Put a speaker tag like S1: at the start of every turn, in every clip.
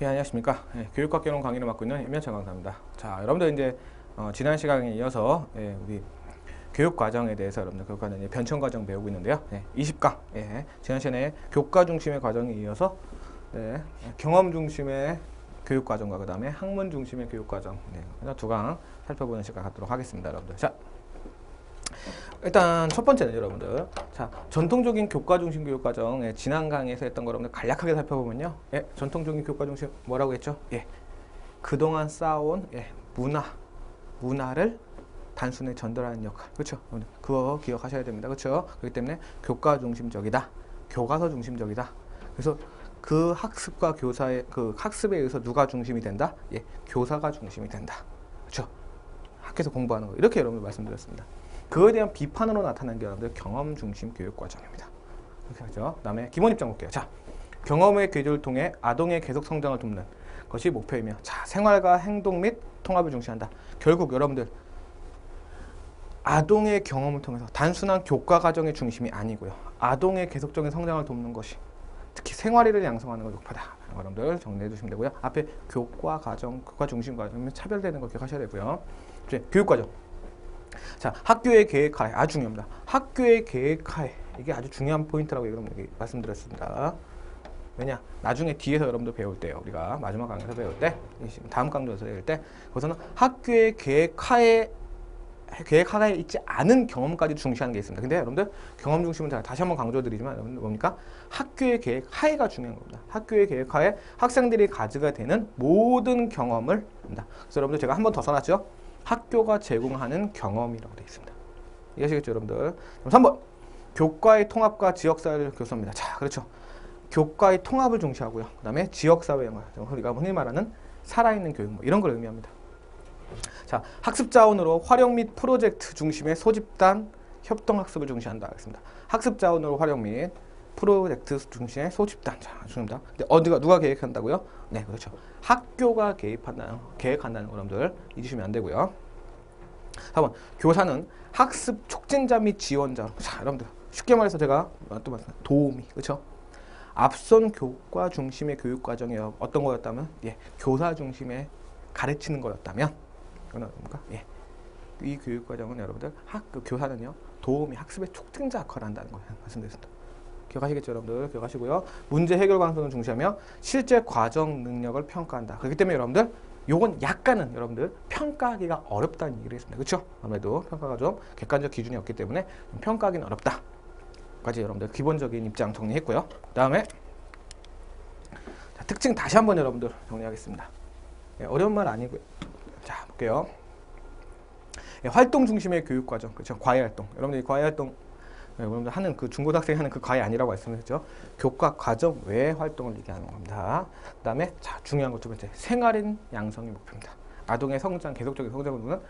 S1: 예, 안녕하십니까. 예, 교육과 개론 강의를 맡고 있는 임현철 강사입니다. 자, 여러분들 이제 지난 시간에 이어서 우리 교육 과정에 대해서 여러분들 교육 과정 변천 과정 배우고 있는데요. 20강. 지난 시간에 교과 중심의 과정에 이어서 경험 중심의 교육 과정과 그다음에 학문 중심의 교육 과정. 그래서 두 강 살펴보는 시간 갖도록 하겠습니다, 여러분들. 자, 일단 첫 번째는 여러분들, 자, 전통적인 교과 중심 교육 과정, 지난 강의에서 했던 거 여러분들 간략하게 살펴보면요. 전통적인 교과 중심 뭐라고 했죠? 그동안 쌓아온 문화를 단순히 전달하는 역할. 그렇죠? 그거 기억하셔야 됩니다. 그렇죠? 그렇기 때문에 교과 중심적이다. 교과서 중심적이다. 그래서 그 학습과 교사의 그 학습에 의해서 누가 중심이 된다? 교사가 중심이 된다. 그렇죠? 학교에서 공부하는 거. 이렇게 여러분들 말씀드렸습니다. 그거에 대한 비판으로 나타난 게 여러분들 경험 중심 교육 과정입니다. 이렇게 하죠. 그다음에 기본 입장 볼게요. 자, 경험의 교류를 통해 아동의 계속 성장을 돕는 것이 목표이며, 자, 생활과 행동 및 통합을 중시한다. 결국 여러분들 아동의 경험을 통해서 단순한 교과 과정의 중심이 아니고요. 아동의 계속적인 성장을 돕는 것이 특히 생활의를 양성하는 걸 목표다. 여러분들 정리해 주시면 되고요. 앞에 교과 과정, 교과 중심 과정은 차별되는 거 기억하셔야 되고요. 이제 교육 과정. 자, 학교의 계획하에 아주 중요합니다. 학교의 계획하에 이게 아주 중요한 포인트라고 여러분에게 말씀드렸습니다. 왜냐? 나중에 뒤에서 여러분들 배울 때요. 우리가 마지막 강의에서 배울 때, 다음 강좌에서 배울 때, 거기서는 학교의 계획하에 있지 않은 경험까지 중시하는 게 있습니다. 근데 여러분들 경험 중심은 제가 다시 한번 강조드리지만 여러분들 뭡니까? 학교의 계획하에가 중요한 겁니다. 학교의 계획하에 학생들이 가지게 되는 모든 경험을 합니다. 그래서 여러분들 제가 한 번 더 써놨죠? 학교가 제공하는 경험이라고 되어 있습니다. 이해하시겠죠, 여러분들? 3번. 교과의 통합과 지역사회를 교섭니다. 자, 그렇죠. 교과의 통합을 중시하고요. 그 다음에 지역사회 연관, 우리가 흔히 말하는 살아있는 교육, 이런 걸 의미합니다. 자, 학습 자원으로 활용 및 프로젝트 중심의 소집단 협동학습을 중시한다. 하겠습니다. 학습 자원으로 활용 및 프로젝트 중심의 소집단. 자, 중요합니다. 근데 누가 계획한다고요? 네, 그렇죠. 학교가 계획한다는 거 여러분들 잊으시면 안 되고요. 4번. 교사는 학습 촉진자 및 지원자. 자, 여러분들 쉽게 말해서 제가 또 말씀 도우미. 그렇죠? 앞선 교과 중심의 교육 과정이 어떤 거였다면, 교사 중심의 가르치는 거였다면, 이거는 뭡니까? 이 교육 과정은 여러분들 교사는요 도우미 학습의 촉진자 역할을 한다는 거 말씀드렸습니다. 기억하시겠죠, 여러분들? 기억하시고요. 문제 해결 가능성을 중시하며 실제 과정 능력을 평가한다. 그렇기 때문에 여러분들 요건 약간은 여러분들 평가하기가 어렵다는 얘기를 했습니다. 그렇죠? 아무래도 평가가 좀 객관적 기준이 없기 때문에 평가하기는 어렵다. 까지 여러분들 기본적인 입장 정리했고요. 그 다음에 특징 다시 한번 여러분들 정리하겠습니다. 어려운 말 아니고요. 자, 볼게요. 활동 중심의 교육 과정, 그렇죠? 과외 활동. 여러분들이 과외 활동, 여러분들 하는 그 중고등학생이 하는 그 과외 아니라고 말씀드렸죠. 교과 과정 외의 활동을 얘기하는 겁니다. 그다음에 자, 중요한 것 두 번째, 생활인 양성이 목표입니다. 아동의 성장, 계속적인 성장을 누는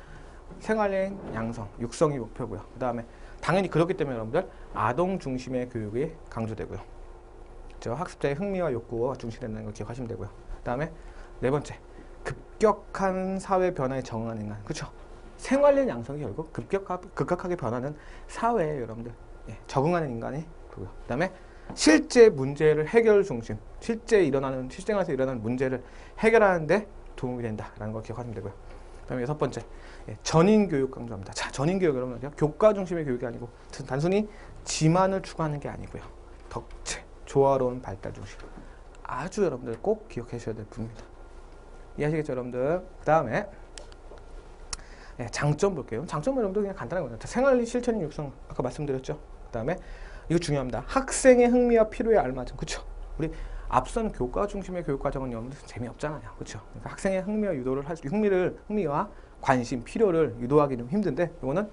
S1: 생활인 양성, 육성이 목표고요. 그다음에 당연히 그렇기 때문에 여러분들 아동 중심의 교육이 강조되고요. 그렇죠? 학습자의 흥미와 욕구가 중시된다는 걸 기억하시면 되고요. 그다음에 네 번째, 급격한 사회 변화에 적응하는 인간. 그렇죠? 생활인 양성이 결국 급격하게 변하는 사회에 여러분들 적응하는 인간이 보고요. 그다음에 실제 문제를 해결 중심, 실생활에서 일어나는 문제를 해결하는데 도움이 된다라는 걸 기억하시면 되고요. 그다음에 여섯 번째, 전인 교육 강조합니다. 자, 전인 교육 여러분들 교과 중심의 교육이 아니고 단순히 지만을 추구하는 게 아니고요. 덕체, 조화로운 발달 중심. 아주 여러분들 꼭 기억하셔야 될 부분입니다. 이해하시겠죠, 여러분들? 그 다음에 장점 볼게요. 장점은 여러분들 그냥 간단한 거예요. 생활 실천 육성 아까 말씀드렸죠. 그 다음에 이거 중요합니다. 학생의 흥미와 필요에 알맞은, 그렇죠? 우리 앞선 교과 중심의 교육 과정은 여러분들 재미없잖아요, 그렇죠? 그러니까 학생의 흥미와 유도를 할 수, 흥미와 관심, 필요를 유도하기 좀 힘든데 이거는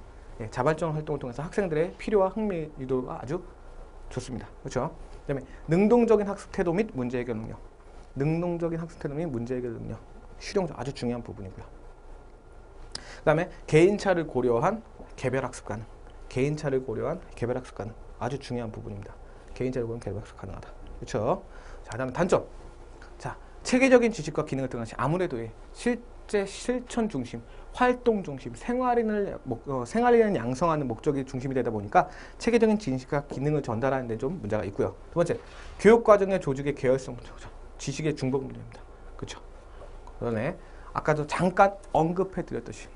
S1: 자발적 활동을 통해서 학생들의 필요와 흥미 유도가 아주 좋습니다, 그렇죠? 그다음에 능동적인 학습 태도 및 문제 해결 능력. 능동적인 학습 태도 및 문제 해결 능력. 실용적 아주 중요한 부분이고요. 그 다음에 개인차를 고려한 개별학습 가능. 개인차를 고려한 개별학습 가능. 아주 중요한 부분입니다. 개인차를 고려한 개별학습 가능하다. 그렇죠? 자, 그 다음에 단점. 자, 체계적인 지식과 기능을 등한시 아무래도 실제 실천 중심, 활동 중심, 생활인을 양성하는 목적이 중심이 되다 보니까 체계적인 지식과 기능을 전달하는 데 좀 문제가 있고요. 두 번째, 교육 과정의 조직의 계열성 문제죠. 지식의 중복 문제입니다. 그렇죠? 그러네. 아까도 잠깐 언급해 드렸듯이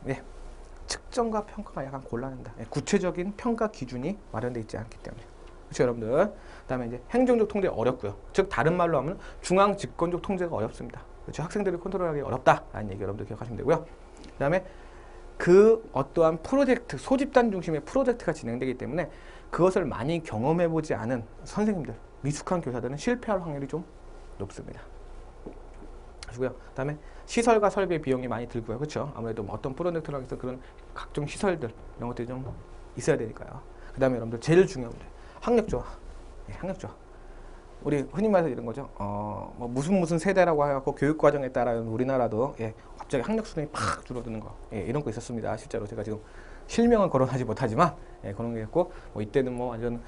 S1: 측정과 평가가 약간 곤란합니다. 구체적인 평가 기준이 마련되어 있지 않기 때문에. 그렇죠, 여러분들. 그다음에 이제 행정적 통제 어렵고요. 즉 다른 말로 하면 중앙 집권적 통제가 어렵습니다. 그렇죠? 학생들을 컨트롤하기 어렵다라는 얘기 여러분들 기억하시면 되고요. 그다음에 그 어떠한 프로젝트, 소집단 중심의 프로젝트가 진행되기 때문에 그것을 많이 경험해 보지 않은 선생님들, 미숙한 교사들은 실패할 확률이 좀 높습니다. 그리고요. 그다음에 시설과 설비 비용이 많이 들고요. 그렇죠? 아무래도 뭐 어떤 프로젝트를 하기 위해서 그런 각종 시설들 이런 것들이 좀 있어야 되니까요. 그다음에 여러분들 제일 중요한 문제. 학력 조화. 학력 조화. 우리 흔히 말해서 이런 거죠. 뭐 무슨 세대라고 해갖고 교육 과정에 따라 우리나라도 갑자기 학력 수준이 팍 줄어드는 거 이런 거 있었습니다. 실제로 제가 지금 실명은 거론하지 못하지만 그런 게 있고 뭐 이때는 뭐 완전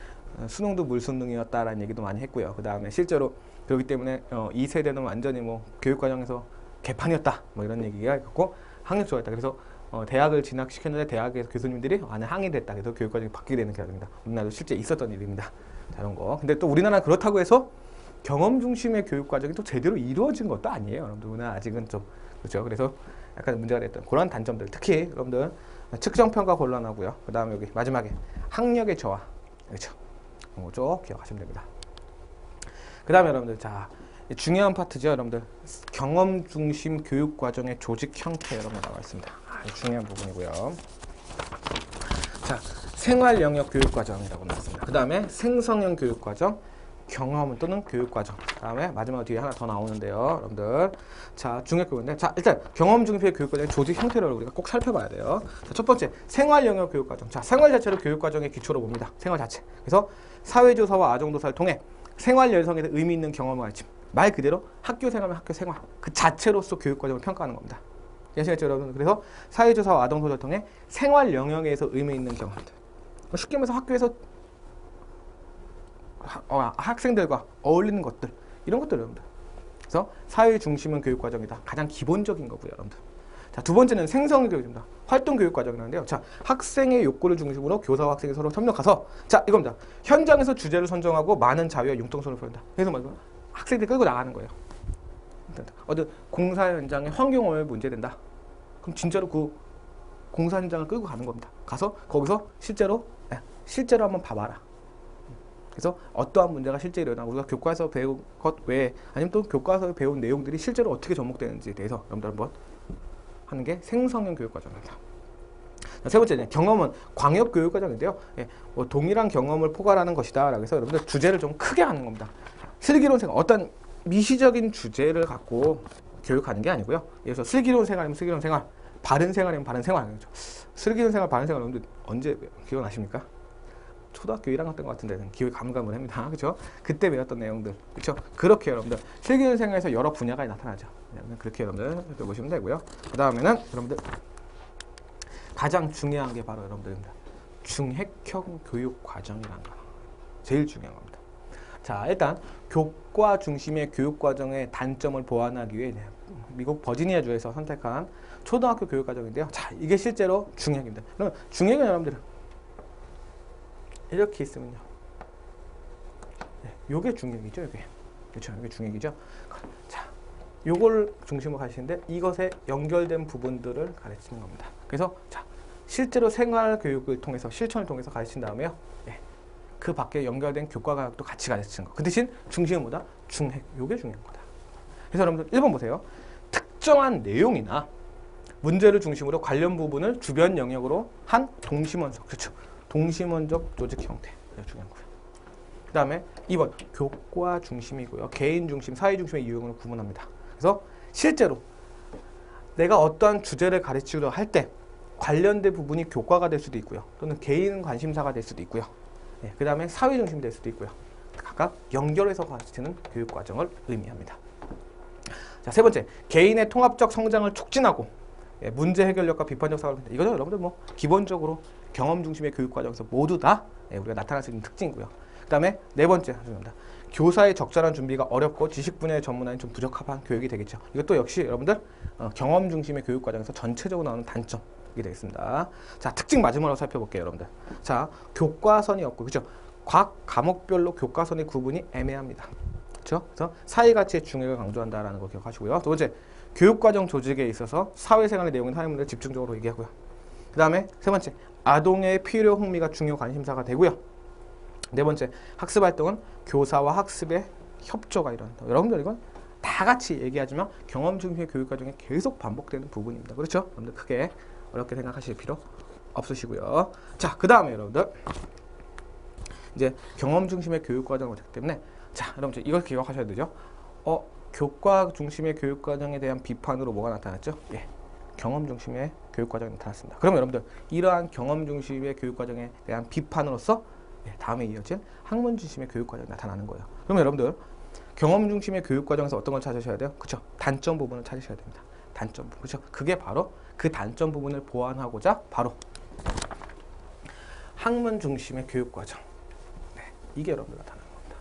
S1: 수능도 물수능이었다라는 얘기도 많이 했고요. 그 다음에 실제로 그렇기 때문에 이 세대는 완전히 뭐 교육 과정에서 개판이었다 뭐 이런 얘기가 있고 학력 조화였다. 그래서 대학을 진학시켰는데 대학에서 교수님들이 항의됐다. 그래서 교육 과정이 바뀌게 되는 경우입니다. 우리나라도 실제 있었던 일입니다. 이런 거. 근데 또 우리나라는 그렇다고 해서 경험 중심의 교육 과정이 또 제대로 이루어진 것도 아니에요. 여러분들 우리나라 아직은 좀 그렇죠. 그래서 약간 문제가 됐던 그런 단점들. 특히 여러분들 측정 평가 곤란하고요. 그 다음에 여기 마지막에 학력의 저하. 그렇죠. 그거 쭉 기억하시면 됩니다. 그 다음에 여러분들 자 중요한 파트죠. 여러분들 경험 중심 교육 과정의 조직 형태 여러분 나와 있습니다. 중요한 부분이고요. 자 생활 영역 교육 과정이라고 나왔습니다. 그 다음에 생성형 교육 과정, 경험 또는 교육 과정. 그 다음에 마지막 뒤에 하나 더 나오는데요. 여러분들 자 중요한 교육인데 자 일단 경험 중심의 교육 과정의 조직 형태를 우리가 꼭 살펴봐야 돼요. 자, 첫 번째 생활 영역 교육 과정. 자 생활 자체를 교육 과정의 기초로 봅니다. 생활 자체. 그래서 사회조사와 아동조사를 통해 생활 열성에서 의미 있는 경험을 가르침. 말 그대로 학교 생활은 학교 생활 그 자체로서 교육 과정을 평가하는 겁니다. 아시겠죠 여러분? 그래서 사회조사와 아동조사를 통해 생활 영역에서 의미 있는 경험들. 쉽게 말해서 학교에서 학생들과 어울리는 것들 이런 것들 여러분들. 그래서 사회 중심은 교육 과정이다. 가장 기본적인 거고요, 여러분들. 자, 두 번째는 생성 교육입니다. 활동 교육 과정이라는데요. 자, 학생의 욕구를 중심으로 교사와 학생이 서로 협력해서 자, 이겁니다. 현장에서 주제를 선정하고 많은 자유와 융통성을 보인다. 그래서 뭐 학생들이 끌고 나가는 거예요. 어떤 공사 현장에 환경오염이 문제된다. 그럼 진짜로 그 공사 현장을 끌고 가는 겁니다. 가서 거기서 실제로 한번 봐봐라. 그래서 어떠한 문제가 실제 일어나고 우리가 교과에서 배운 것 외에 아니면 또 교과에서 배운 내용들이 실제로 어떻게 접목되는지에 대해서 여러분들 한번 하는 게 생성형 교육과정입니다. 세 번째는 경험은 광역교육과정인데요. 뭐 동일한 경험을 포괄하는 것이다. 라고 해서 여러분들 주제를 좀 크게 하는 겁니다. 슬기로운 생활, 어떤 미시적인 주제를 갖고 교육하는 게 아니고요. 예를 들어서 슬기로운 생활이면 슬기로운 생활, 바른 생활이면 바른 생활. 그렇죠? 슬기로운 생활, 바른 생활 여러분들 언제 기억나십니까? 초등학교 1학년 때인 것 같은데 기억이 가물가물합니다. 그렇죠? 그때 배웠던 내용들. 그렇죠? 그렇게 여러분들 슬기로운 생활에서 여러 분야가 나타나죠. 그렇게 여러분들 보시면 되고요. 그 다음에는 여러분들 가장 중요한 게 바로 여러분들입니다. 중핵형 교육 과정이라는 거. 제일 중요한 겁니다. 자, 일단 교과 중심의 교육 과정의 단점을 보완하기 위해 미국 버지니아주에서 선택한 초등학교 교육 과정인데요. 자, 이게 실제로 중핵입니다. 그러면 중핵은 여러분들 이렇게 있으면요. 요게 중핵이죠, 요게. 그렇죠, 요게 중핵이죠. 자, 요걸 중심으로 가시는데 이것에 연결된 부분들을 가르치는 겁니다. 그래서 자, 실제로 생활 교육을 통해서 실천을 통해서 가르친 다음에요. 그 밖에 연결된 교과 과학도 같이 가르치는 거. 그 대신 중심은 뭐다? 중핵. 요게 중요한 거다. 그래서 여러분들 1번 보세요. 특정한 내용이나 문제를 중심으로 관련 부분을 주변 영역으로 한 동심원적. 그렇죠. 동심원적 조직 형태. 이게 중요한 거예요. 그 다음에 2번 교과 중심이고요. 개인 중심, 사회 중심의 유형으로 구분합니다. 그래서 실제로 내가 어떠한 주제를 가르치려 할 때 관련된 부분이 교과가 될 수도 있고요. 또는 개인 관심사가 될 수도 있고요. 그 다음에 사회 중심이 될 수도 있고요. 각각 연결해서 가르치는 교육 과정을 의미합니다. 자, 세 번째, 개인의 통합적 성장을 촉진하고 문제 해결력과 비판적 사고를 한다. 이거는 여러분들 뭐 기본적으로 경험 중심의 교육 과정에서 모두 다 우리가 나타날 수 있는 특징이고요. 그 다음에 네 번째, 죄송합니다. 교사의 적절한 준비가 어렵고 지식 분야의 전문화는 좀 부적합한 교육이 되겠죠. 이것도 역시 여러분들 경험 중심의 교육 과정에서 전체적으로 나오는 단점이 되겠습니다. 자, 특징 마지막으로 살펴볼게요, 여러분들. 자, 교과선이 없고, 그죠? 각 과목별로 교과선의 구분이 애매합니다. 그렇죠? 그래서 사회 가치의 중요를 강조한다라는 거 기억하시고요. 두 번째, 교육과정 조직에 있어서 사회생활의 내용인 사회 문제를 집중적으로 얘기하고요. 그 다음에 세 번째, 아동의 필요 흥미가 중요 관심사가 되고요. 네 번째, 학습 활동은 교사와 학습의 협조가 일어난다. 여러분들 이건 다 같이 얘기하지만 경험 중심의 교육 과정에 계속 반복되는 부분입니다. 그렇죠? 여러분들 크게 어렵게 생각하실 필요 없으시고요. 자, 그 다음에 여러분들 이제 경험 중심의 교육 과정을 했기 때문에 자, 여러분들 이걸 기억하셔야 되죠. 교과 중심의 교육 과정에 대한 비판으로 뭐가 나타났죠? 예. 경험 중심의 교육 과정이 나타났습니다. 그럼 여러분들 이러한 경험 중심의 교육 과정에 대한 비판으로서 다음에 이어질 학문 중심의 교육 과정이 나타나는 거예요. 그럼 여러분들 경험 중심의 교육 과정에서 어떤 걸 찾으셔야 돼요? 그렇죠? 단점 부분을 찾으셔야 됩니다. 단점 부분. 그렇죠? 그게 바로 그 단점 부분을 보완하고자 바로 학문 중심의 교육 과정. 네, 이게 여러분들 나타나는 겁니다.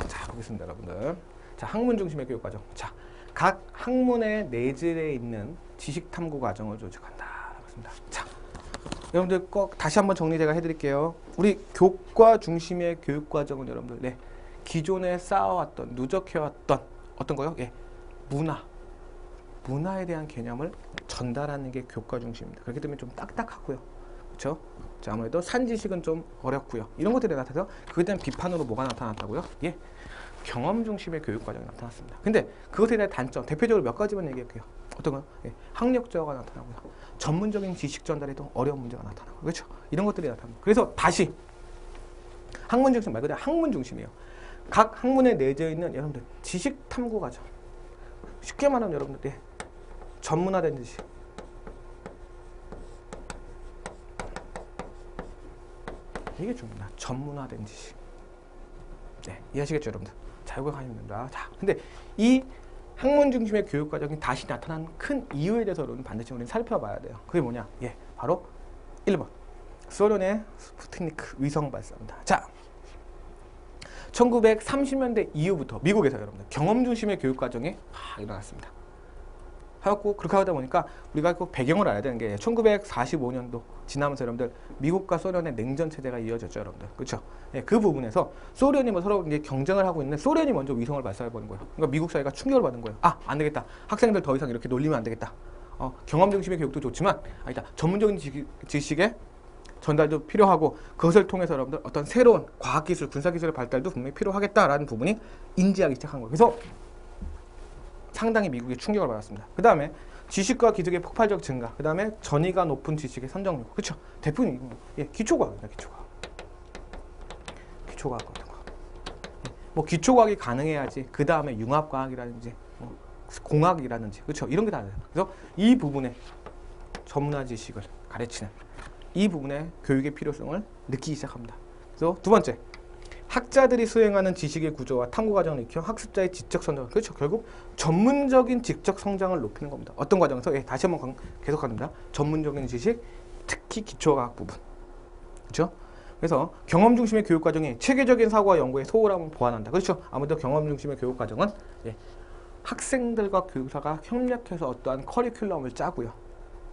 S1: 자, 보겠습니다, 여러분들. 자, 학문 중심의 교육 과정. 자, 각 학문의 내질에 있는 지식 탐구 과정을 조직한다. 그렇습니다. 자, 여러분들 꼭 다시 한번 정리 제가 해드릴게요. 우리 교과 중심의 교육 과정은 여러분들 네, 기존에 쌓아왔던 누적해왔던 어떤 거요? 예, 문화에 대한 개념을 전달하는 게 교과 중심입니다. 그렇기 때문에 좀 딱딱하고요. 그렇죠? 자, 아무래도 산지식은 좀 어렵고요. 이런 것들이 나타나서 그에 대한 비판으로 뭐가 나타났다고요? 예, 경험 중심의 교육 과정이 나타났습니다. 근데 그것에 대한 단점, 대표적으로 몇 가지만 얘기할게요. 어떤 거요? 예, 학력 저하가 나타나고요. 전문적인 지식 전달에도 어려운 문제가 나타나고, 그렇죠? 이런 것들이 나타납니다. 그래서 다시 학문 중심 말 그대로 학문 중심이에요. 각 학문에 내져 있는 여러분들 지식 탐구 과정. 쉽게 말하면 여러분들 예, 전문화된 지식. 이게 중요합니다. 전문화된 지식. 네, 이해하시겠죠, 여러분들? 자, 이거 가시면 됩니다. 자, 근데 이 학문 중심의 교육 과정이 다시 나타난 큰 이유에 대해서 여러분 반드시 우리는 살펴봐야 돼요. 그게 뭐냐? 예, 바로 1번. 소련의 스푸트니크 위성 발사입니다. 자, 1930년대 이후부터 미국에서 여러분들 경험 중심의 교육 과정이 일어났습니다. 하였고 그렇게 하다 보니까 우리가 꼭 배경을 알아야 되는 게 1945년도 지나면서 여러분들 미국과 소련의 냉전 체제가 이어졌죠, 여러분들. 그렇죠? 예, 그 부분에서 소련이 뭐 서로 이제 경쟁을 하고 있는데 소련이 먼저 위성을 발사해 버린 거예요. 그러니까 미국 사회가 충격을 받은 거예요. 아, 안 되겠다. 학생들 더 이상 이렇게 놀리면 안 되겠다. 경험 중심의 교육도 좋지만 아니다. 전문적인 지식의 전달도 필요하고 그것을 통해서 여러분들 어떤 새로운 과학기술, 군사기술의 발달도 분명히 필요하겠다라는 부분이 인지하기 시작한 거예요. 그래서 상당히 미국이 충격을 받았습니다. 그 다음에 지식과 기술의 폭발적 증가, 그 다음에 전위가 높은 지식의 선정 요구. 그렇죠? 대표님, 예, 기초과학입니다. 기초과학 같은 거. 뭐 기초과학이 가능해야지 그 다음에 융합과학이라든지 뭐 공학이라든지 그렇죠? 이런 게 다 돼요. 그래서 이 부분에 전문화 지식을 가르치는 이 부분의 교육의 필요성을 느끼기 시작합니다. 그래서 두 번째, 학자들이 수행하는 지식의 구조와 탐구 과정을 익혀 학습자의 지적 성장, 그렇죠? 결국 전문적인 지적 성장을 높이는 겁니다. 어떤 과정에서? 예, 다시 한번 계속합니다. 전문적인 지식, 특히 기초과학 부분, 그렇죠? 그래서 경험 중심의 교육 과정이 체계적인 사고와 연구의 소홀함을 보완한다. 그렇죠? 아무래도 경험 중심의 교육 과정은 예, 학생들과 교사가 협력해서 어떠한 커리큘럼을 짜고요.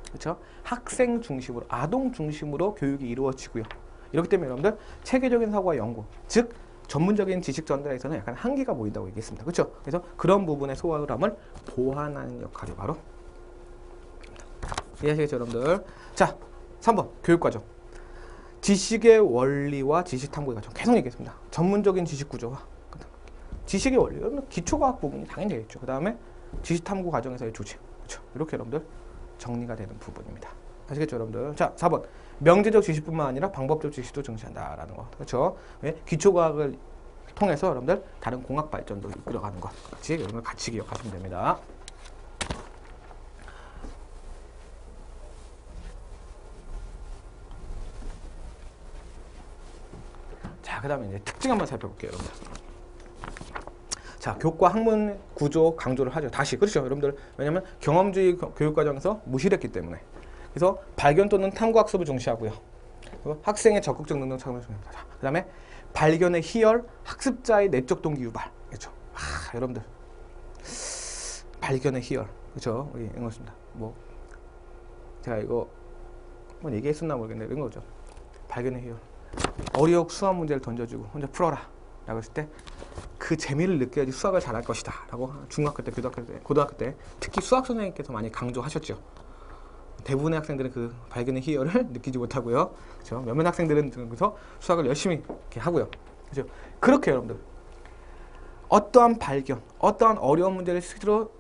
S1: 그렇죠? 학생 중심으로, 아동 중심으로 교육이 이루어지고요. 이렇기 때문에 여러분들 체계적인 사고와 연구, 즉 전문적인 지식 전달에서는 약간 한계가 보인다고 얘기했습니다. 그렇죠? 그래서 그런 부분의 소홀함을 보완하는 역할이 바로 이해하시겠죠, 여러분들? 자, 3번 교육과정. 지식의 원리와 지식 탐구의 과정. 계속 얘기했습니다. 전문적인 지식 구조와 지식의 원리, 여러분들 기초과학 부분이 당연히 되겠죠. 그 다음에 지식 탐구 과정에서의 조직. 그렇죠? 이렇게 여러분들 정리가 되는 부분입니다. 아시겠죠, 여러분들? 자, 4번. 명제적 지식뿐만 아니라 방법적 지식도 증시한다라는 거. 그렇죠? 왜? 기초과학을 통해서 여러분들 다른 공학 발전도 이끌어가는 것. 같이 여러분들 같이 기억하시면 됩니다. 자, 그 다음에 이제 특징 한번 살펴볼게요, 여러분들. 자, 교과 학문 구조 강조를 하죠. 다시. 그렇죠, 여러분들. 왜냐면 경험주의 교육 과정에서 무시했기 때문에. 그래서 발견 또는 탐구 학습을 중시하고요. 그리고 학생의 적극적 능력 참여를 중시합니다. 그 다음에 발견의 희열, 학습자의 내적 동기 유발. 그렇죠. 여러분들. 발견의 희열. 그렇죠. 우리 이거습니다. 뭐 제가 이거 한번 얘기했었나 모르겠는데 이런 거죠. 발견의 희열. 어려운 수학 문제를 던져주고 혼자 풀어라 라고 했을 때 그 재미를 느껴야지 수학을 잘할 것이다 라고 중학교 때, 고등학교 때 특히 수학 선생님께서 많이 강조하셨죠. 대부분의 학생들은 그 발견의 희열을 느끼지 못하고요. 그렇죠? 몇몇 학생들은 그래서 수학을 열심히 이렇게 하고요. 그렇죠? 그렇게 여러분들 어떠한 발견, 어떠한 어려운 문제를 스스로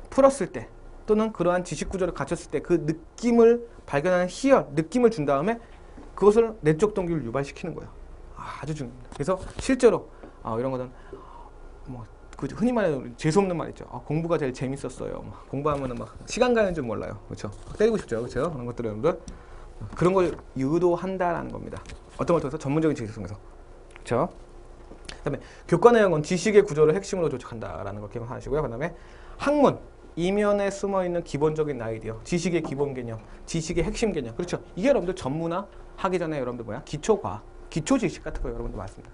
S1: 풀었을 때 또는 그러한 지식 구조를 갖췄을 때 그 느낌을 발견하는 희열, 느낌을 준 다음에 그것을 내적 동기를 유발시키는 거예요. 아주 중요합니다. 그래서 실제로 이런 거는 뭐 그 흔히 말하는 재수없는 말 있죠. 공부가 제일 재밌었어요. 공부하면은 막 시간 가는 줄 몰라요. 그렇죠? 때리고 싶죠, 그렇죠? 그런 것들을 여러분들 그런 걸 유도한다라는 겁니다. 어떤 걸 통해서 전문적인 지식을 통해서, 그렇죠? 그다음에 교과 내용은 지식의 구조를 핵심으로 조직한다라는 걸 기억하시고요. 그다음에 학문 이면에 숨어 있는 기본적인 아이디어, 지식의 기본 개념, 지식의 핵심 개념, 그렇죠? 이게 여러분들 전문화 하기 전에 여러분들 기초 과학, 기초 지식 같은 거 여러분들 많습니다.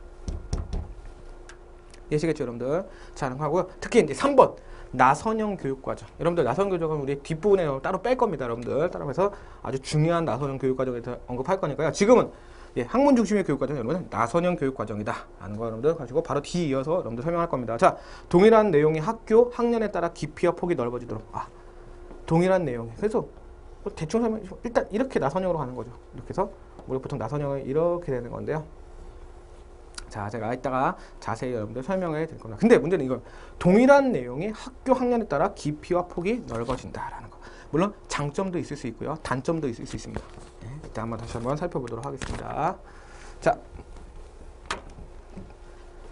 S1: 예시겠죠, 여러분들? 자, 하고요. 특히 이제 3번 나선형 교육과정. 여러분들 나선형 교육과정 우리 뒷부분에 따로 뺄 겁니다, 여러분들. 따라서 아주 중요한 나선형 교육과정에 대해서 언급할 거니까요. 지금은 학문 중심의 교육과정 여러분 나선형 교육과정이다 라는 거 여러분들 가지고 바로 뒤에 이어서 여러분들 설명할 겁니다. 자, 동일한 내용이 학교, 학년에 따라 깊이와 폭이 넓어지도록 동일한 내용이 그래서 대충 설명 일단 이렇게 나선형으로 가는 거죠. 이렇게 해서 우리 보통 나선형은 이렇게 되는 건데요. 자, 제가 이따가 자세히 여러분들 설명해 드릴 겁니다. 근데 문제는 이건 동일한 내용이 학교, 학년에 따라 깊이와 폭이 넓어진다라는 거. 물론 장점도 있을 수 있고요. 단점도 있을 수 있습니다. 일단 다시 한번 살펴보도록 하겠습니다. 자,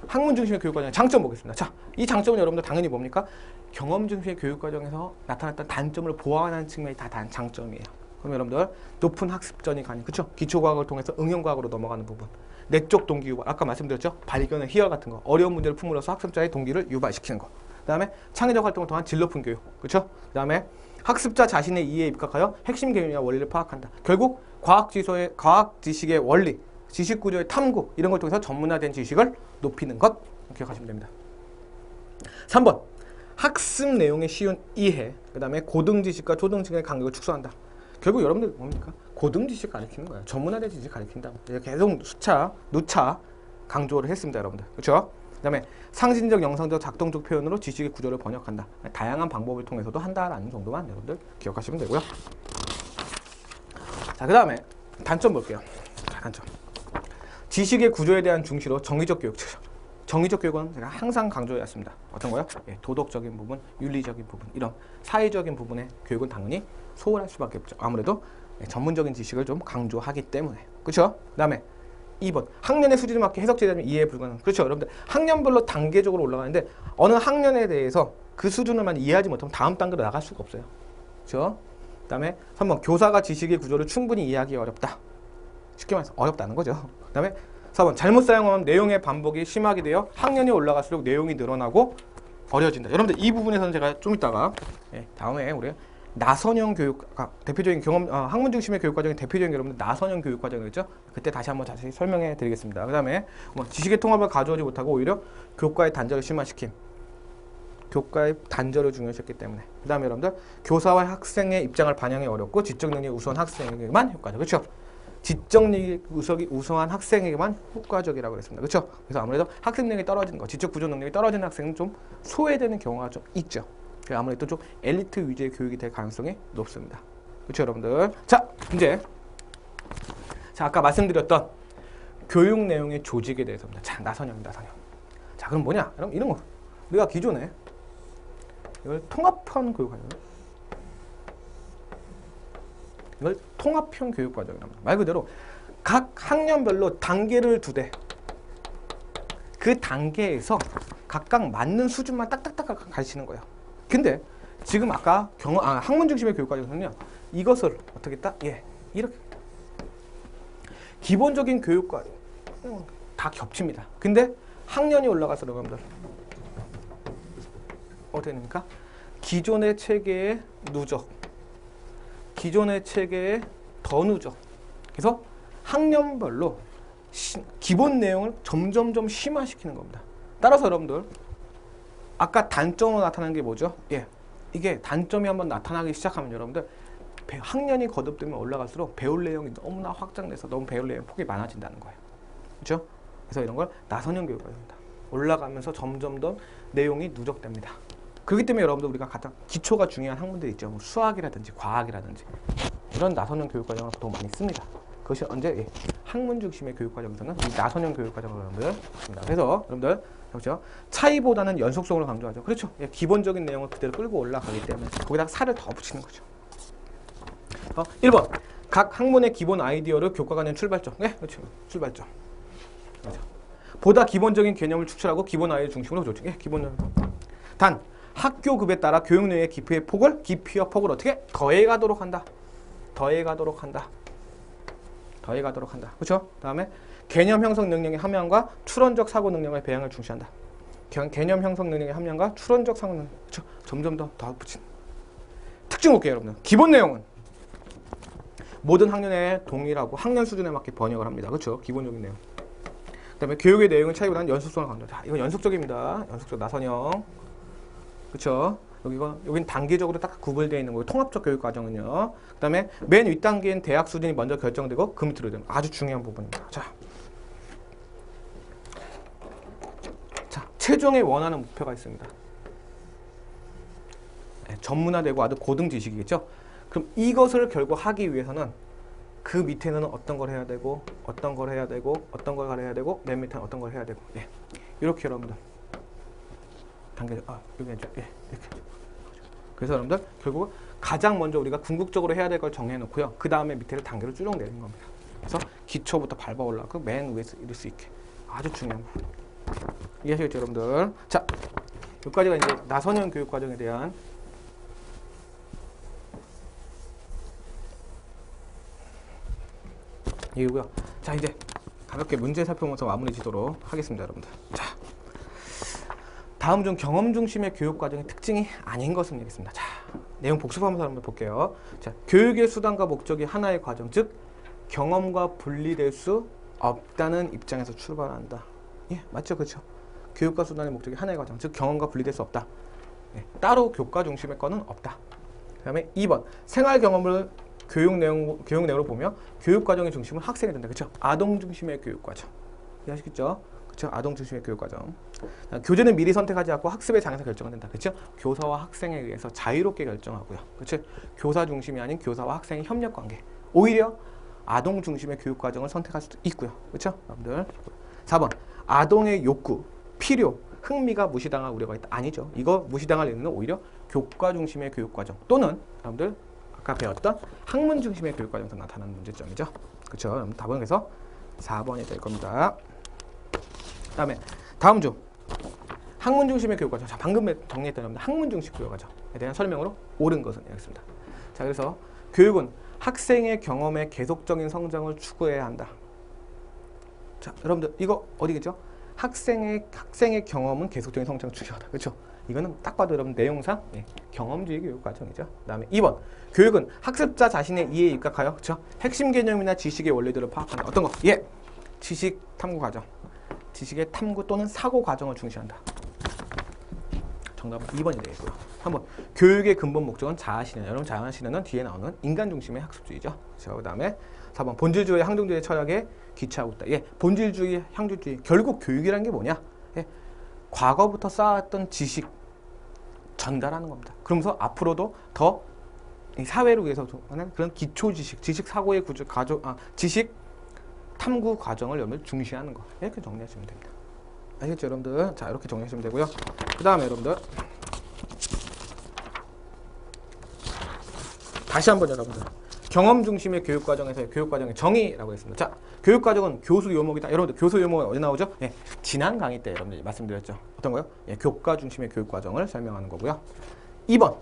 S1: 학문 중심의 교육과정의 장점 보겠습니다. 자, 이 장점은 여러분들 당연히 뭡니까? 경험 중심의 교육과정에서 나타났던 단점을 보완하는 측면이 다 장점이에요. 그럼 여러분들 높은 학습전이 가능, 그렇죠? 기초과학을 통해서 응용과학으로 넘어가는 부분. 내적 동기 유발, 아까 말씀드렸죠? 발견의 희열 같은 거, 어려운 문제를 품으로써 학습자의 동기를 유발시키는 거. 그 다음에 창의적 활동을 통한 질 높은 교육, 그렇죠? 그 다음에 학습자 자신의 이해에 입각하여 핵심 개념이나 원리를 파악한다. 결국 과학 지식의 원리, 지식 구조의 탐구 이런 걸 통해서 전문화된 지식을 높이는 것 기억하시면 됩니다. 3번 학습 내용의 쉬운 이해, 그 다음에 고등 지식과 초등 지식의 간격을 축소한다. 결국 여러분들 뭡니까? 고등 지식 가르치는 거예요. 전문화된 지식 가르친다. 계속 누차 강조를 했습니다, 여러분들. 그렇죠? 그다음에 상징적, 영상적, 작동적 표현으로 지식의 구조를 번역한다. 다양한 방법을 통해서도 한다라는 정도만 여러분들 기억하시면 되고요. 자, 그다음에 단점 볼게요. 단점. 지식의 구조에 대한 중시로 정의적 교육. 정의적 교육은 제가 항상 강조해왔습니다. 어떤 거요? 도덕적인 부분, 윤리적인 부분, 이런 사회적인 부분의 교육은 당연히 소홀할 수밖에 없죠. 아무래도 전문적인 지식을 좀 강조하기 때문에. 그렇죠? 그다음에 2번 학년의 수준에 맞게 해석 제도면 이해 불가능. 그렇죠, 여러분들 학년별로 단계적으로 올라가는데 어느 학년에 대해서 그 수준을만 이해하지 못하면 다음 단계로 나갈 수가 없어요. 그렇죠? 그다음에 3번 교사가 지식의 구조를 충분히 이해하기 어렵다. 쉽게 말해서 어렵다는 거죠. 그다음에 4번 잘못 사용하면 내용의 반복이 심하게 되어 학년이 올라갈수록 내용이 늘어나고 어려워진다. 여러분들 이 부분에서는 제가 좀 이따가 다음에 우리 나선형 교육, 대표적인 학문 중심의 교육 과정의 대표적인 여러분들 나선형 교육 과정이었죠. 그때 다시 한번 자세히 설명해 드리겠습니다. 그 다음에 지식의 통합을 가져오지 못하고 오히려 교과의 단절을 심화시킴. 교과의 단절을 중요시했기 때문에. 그 다음에 여러분들 교사와 학생의 입장을 반영이 어렵고 지적 능력이 우수한 학생에게만 효과적. 그렇죠? 지적 능력이 우수한 학생에게만 효과적이라고 했습니다. 그렇죠? 그래서 아무래도 학생 능력이 떨어지는 거, 지적 구조 능력이 떨어지는 학생은 좀 소외되는 경우가 좀 있죠. 아무래도 좀 엘리트 위주의 교육이 될 가능성이 높습니다. 그렇죠, 여러분들? 자, 이제 아까 말씀드렸던 교육 내용의 조직에 대해서입니다. 자, 나선형. 자, 그럼 뭐냐? 여러분, 이런 거 우리가 기존에 이걸 통합형 교육과정, 이걸 통합형 교육과정이라고 합니다. 말 그대로 각 학년별로 단계를 두되 그 단계에서 각각 맞는 수준만 딱딱딱 가르치는 거예요. 근데 지금 아까 학문 중심의 교육과정에서는요, 이것을 어떻게 이렇게 기본적인 교육과 다 겹칩니다. 근데 학년이 올라가서 여러분들 어떻게 됩니까? 기존의 체계의 누적, 기존의 체계의 더 누적. 그래서 학년별로 기본 내용을 점점점 심화시키는 겁니다. 따라서 여러분들 아까 단점으로 나타나는 게 뭐죠? 이게 단점이 한번 나타나기 시작하면 여러분들 학년이 거듭되면 올라갈수록 배울 내용이 너무나 확장돼서 너무 배울 내용 폭이 많아진다는 거예요. 그렇죠? 그래서 이런 걸 나선형 교육과정입니다. 올라가면서 점점 더 내용이 누적됩니다. 그렇기 때문에 여러분들 우리가 가장 기초가 중요한 학문들이 있죠. 뭐 수학이라든지 과학이라든지 이런 나선형 교육과정을 보통 많이 씁니다. 그것이 언제? 예. 학문 중심의 교육과정에서는 이 나선형 교육과정을 여러분들 씁니다. 그래서 여러분들 그렇죠? 차이보다는 연속성을 강조하죠. 그렇죠? 예. 기본적인 내용을 그대로 끌고 올라가기 때문에 거기다가 살을 더 붙이는 거죠. 1번 각 학문의 기본 아이디어를 교과관련 출발점. 네, 그렇죠. 출발점. 그렇죠. 보다 기본적인 개념을 축출하고 기본 아이디어 중심으로 조직. 예, 기본. 단 학교급에 따라 교육 내용의 깊이와 폭을 어떻게 더해가도록 한다. 더해가도록 한다. 그렇죠? 다음에 개념 형성 능력의 함량과 추론적 사고 능력의 배양을 중시한다. 개념 형성 능력의 함량과 추론적 사고 능력. 그렇죠? 점점 더 붙인. 특징 볼게요, 여러분들. 기본 내용은 모든 학년에 동일하고 학년 수준에 맞게 번역을 합니다. 그렇죠? 기본적인 내용. 그다음에 교육의 내용은 차이보다는 연속성을 강조한다. 이건 연속적입니다. 연속적 나선형. 그렇죠? 여긴 단계적으로 딱 구분되어 있는 거고 통합적 교육 과정은요. 그다음에 맨 윗단계인 대학 수준이 먼저 결정되고 그 밑으로 되는 아주 중요한 부분입니다. 자, 최종의 원하는 목표가 있습니다. 네, 전문화되고 아주 고등 지식이겠죠. 그럼 이것을 결국 하기 위해서는 그 밑에는 어떤 걸 해야 되고 어떤 걸 해야 되고 어떤 걸 해야 되고 맨 밑에는 어떤 걸 해야 되고 예. 이렇게 여러분들 단계적 여기 예, 이렇게. 그래서 여러분들 결국 가장 먼저 우리가 궁극적으로 해야 될 걸 정해놓고요. 그 다음에 밑에를 단계로 쭉 내리는 겁니다. 그래서 기초부터 밟아 올라가고 맨 위에서 이룰 수 있게 아주 중요한 부분. 이해하시겠죠, 여러분들? 자, 여기까지가 이제 나선형 교육 과정에 대한 이거고요. 자, 이제 가볍게 문제 살펴보면서 마무리 짓도록 하겠습니다, 여러분들. 자. 다음 중 경험 중심의 교육 과정의 특징이 아닌 것은 얘기했습니다. 자, 내용 복습하면서 한번 볼게요. 자, 교육의 수단과 목적이 하나의 과정, 즉 경험과 분리될 수 없다는 입장에서 출발한다. 예, 맞죠, 그렇죠? 교육과 수단의 목적이 하나의 과정, 즉 경험과 분리될 수 없다. 예, 따로 교과 중심의 거는 없다. 그다음에 2번 생활 경험을 교육 내용으로 보며 교육 과정의 중심은 학생이 된다. 그렇죠? 아동 중심의 교육 과정. 이해하시겠죠? 그렇죠? 아동 중심의 교육 과정. 교재는 미리 선택하지 않고 학습의 장에서 결정된다. 그렇죠? 교사와 학생에 의해서 자유롭게 결정하고요. 그렇죠? 교사 중심이 아닌 교사와 학생의 협력 관계. 오히려 아동 중심의 교육 과정을 선택할 수도 있고요. 그렇죠? 여러분들. 4번. 아동의 욕구, 필요, 흥미가 무시당할 우려가 있다. 아니죠. 이거 무시당할 이유는 오히려 교과 중심의 교육 과정 또는 여러분들 아까 배웠던 학문 중심의 교육 과정에서 나타나는 문제점이죠. 그렇죠? 여러분 답은 그래서 4번이 될 겁니다. 그다음에 다음 중 학문 중심의 교육 과정. 자, 방금 정리했던 여러분들 학문 중심 교육 과정에 대한 설명으로 옳은 것은 여기있습니다. 자, 그래서 교육은 학생의 경험의 계속적인 성장을 추구해야 한다. 자, 여러분들 이거 어디겠죠? 학생의 경험은 계속적인 성장을 추구하다. 그렇죠? 이거는 딱 봐도 여러분 내용상 경험주의 교육 과정이죠. 그다음에 2번 교육은 학습자 자신의 이해에 입각하여 그렇죠? 핵심 개념이나 지식의 원리들을 파악한다. 어떤 거? 예, 지식 탐구 과정. 지식의 탐구 또는 사고 과정을 중시한다. 정답은 2번이 되겠고요. 3번 교육의 근본 목적은 자아실현. 여러분 자아실현은 뒤에 나오는 인간 중심의 학습주의죠. 그 다음에 4번 본질주의 항등주의 철학에 기초하고 있다. 예, 본질주의 향주주의. 결국 교육이라는 게 뭐냐? 예, 과거부터 쌓았던 지식 전달하는 겁니다. 그러면서 앞으로도 더 사회를 위해서 그런 기초 지식, 지식 사고의 구조, 지식 탐구 과정을 여러분 중시하는 거. 이렇게 정리하시면 됩니다. 아시겠죠, 여러분들? 자, 이렇게 정리하시면 되고요. 그 다음에 여러분들 다시 한번 여러분들 경험 중심의 교육 과정에서의 교육 과정의 정의라고 했습니다. 자, 교육 과정은 교수 요목이다. 여러분들 교수 요목은 어디 나오죠? 예, 지난 강의 때 여러분들 말씀드렸죠. 어떤 거요? 예, 교과 중심의 교육 과정을 설명하는 거고요. 2번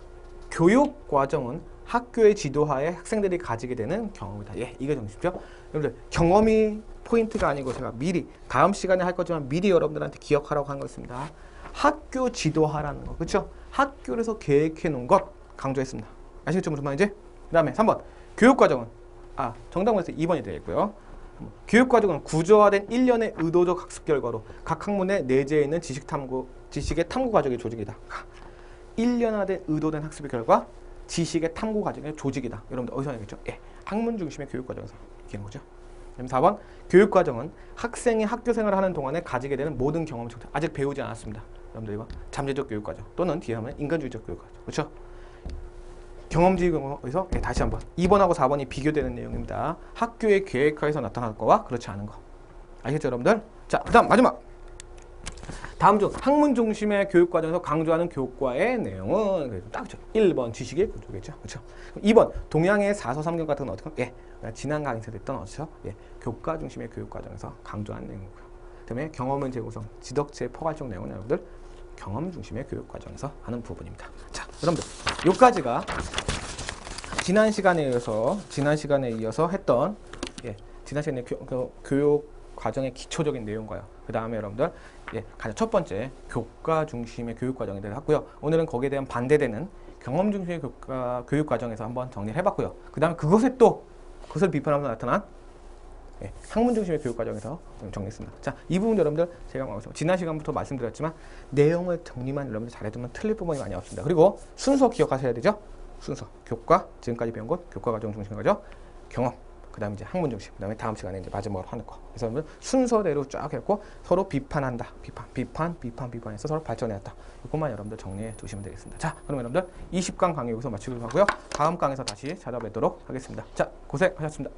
S1: 교육 과정은 학교의 지도하에 학생들이 가지게 되는 경험이다. 예, 이게 정답이죠. 여러분들 경험이 포인트가 아니고 제가 미리 다음 시간에 할 거지만 미리 여러분들한테 기억하라고 한 것입니다. 학교 지도하라는 거, 그렇죠? 학교에서 계획해 놓은 것 강조했습니다. 아시겠죠, 무슨 말인지? 그 다음에 3번 교육과정은 정답에서 2번이 되겠고요. 교육과정은 구조화된 일련의 의도적 학습 결과로 각 학문에 내재해 있는 지식의 탐구 과정의 조직이다. 일련화된 의도된 학습의 결과 지식의 탐구 과정의 조직이다. 여러분들 어디서 알겠죠? 예, 학문 중심의 교육 과정에서 얘기하는 거죠. 그럼 4번 교육 과정은 학생이 학교 생활을 하는 동안에 가지게 되는 모든 경험 정도 아직 배우지 않았습니다. 여러분들 이거 잠재적 교육 과정 또는 뒤에 하면 인간주의적 교육 과정. 그렇죠? 경험주의 경험에서 예, 다시 한번 2번하고 4번이 비교되는 내용입니다. 학교의 계획화에서 나타날 거와 그렇지 않은 거. 알겠죠, 여러분들? 자, 그다음 마지막. 다음 중 학문 중심의 교육 과정에서 강조하는 교과의 내용은 딱 그렇죠. 1번 지식의 구조겠죠. 그렇죠? 2번 동양의 4서 3경 같은 건 어떻게? 예. 지난 강의에서 했던 어죠? 예. 교과 중심의 교육 과정에서 강조하는 내용이고요. 그다음에 경험은 재구성, 지덕체 포괄적 내용은 여러분들 경험 중심의 교육 과정에서 하는 부분입니다. 자, 여러분들 요까지가 지난 시간에 이어서 했던 지난 시간에 교육 과정의 기초적인 내용과요. 그 다음에 여러분들 가장 첫 번째 교과 중심의 교육 과정에 대해서 했고요. 오늘은 거기에 대한 반대되는 경험 중심의 교육 과정에서 한번 정리를 해봤고요. 그 다음에 그것을 비판하면서 나타난 학문 중심의 교육 과정에서 정리했습니다. 자, 이 부분 여러분들 제가 지난 시간부터 말씀드렸지만 내용을 정리만 여러분들 잘해두면 틀릴 부분이 많이 없습니다. 그리고 순서 기억하셔야 되죠. 순서 교과 지금까지 배운 것 교과 과정 중심 과정 경험 그 다음에 이제 학문 중심 그 다음에 다음 시간에 이제 마지막으로 하는 거. 그래서 여러분들 순서대로 쫙 했고 서로 비판한다. 비판해서 서로 발전해왔다. 이것만 여러분들 정리해 두시면 되겠습니다. 자, 그럼 여러분들 20강 강의 여기서 마치도록 하고요. 다음 강에서 다시 찾아뵙도록 하겠습니다. 자, 고생하셨습니다.